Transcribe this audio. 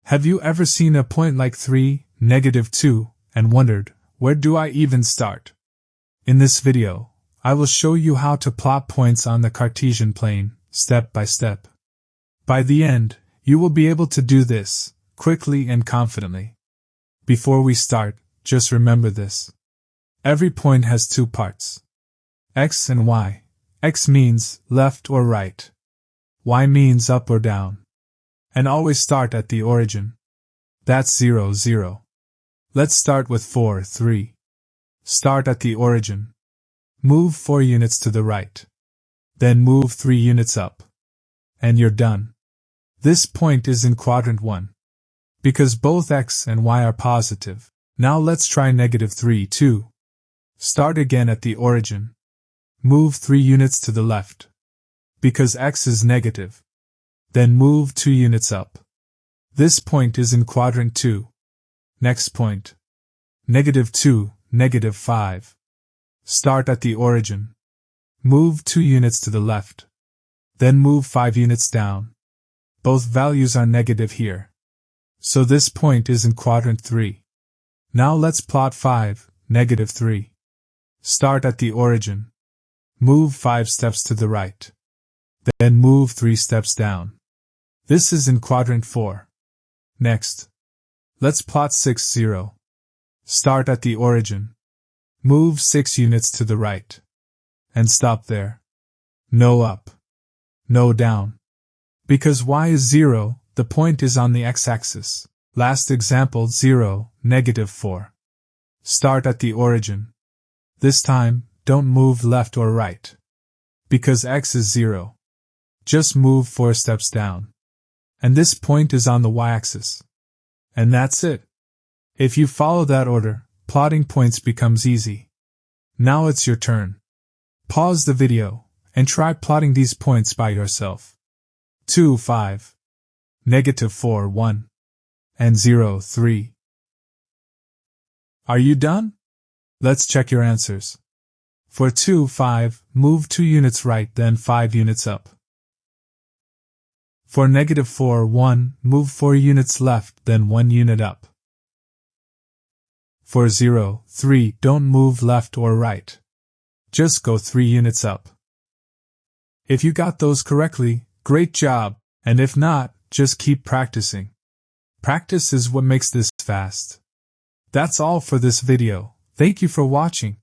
Have you ever seen a point like 3, -2, and wondered, where do I even start? In this video, I will show you how to plot points on the Cartesian plane, step by step. By the end, you will be able to do this, quickly and confidently. Before we start, just remember this. Every point has two parts. X and Y. X means left or right. Y means up or down. And always start at the origin. That's 0, 0. Let's start with 4, 3. Start at the origin. Move 4 units to the right. Then move 3 units up. And you're done. This point is in quadrant 1. Because both X and Y are positive. Now let's try -3, 2. Start again at the origin. Move 3 units to the left. Because X is negative. Then move 2 units up. This point is in quadrant 2. Next point. -2, -5. Start at the origin. Move 2 units to the left. Then move 5 units down. Both values are negative here. So this point is in quadrant 3. Now let's plot 5, -3. Start at the origin. Move 5 steps to the right. Then move 3 steps down. This is in quadrant 4. Next. Let's plot 6, 0. Start at the origin. Move 6 units to the right. And stop there. No up. No down. Because Y is 0, the point is on the x-axis. Last example 0, -4. Start at the origin. This time, don't move left or right. Because x is 0. Just move 4 steps down. And this point is on the y-axis. And that's it. If you follow that order, plotting points becomes easy. Now it's your turn. Pause the video, and try plotting these points by yourself. 2, 5. -4, 1. And 0, 3. Are you done? Let's check your answers. For 2, 5, move 2 units right then 5 units up. For -4, 1, move 4 units left then 1 unit up. For 0, 3, don't move left or right. Just go 3 units up. If you got those correctly, great job, and if not, just keep practicing. Practice is what makes this fast. That's all for this video. Thank you for watching.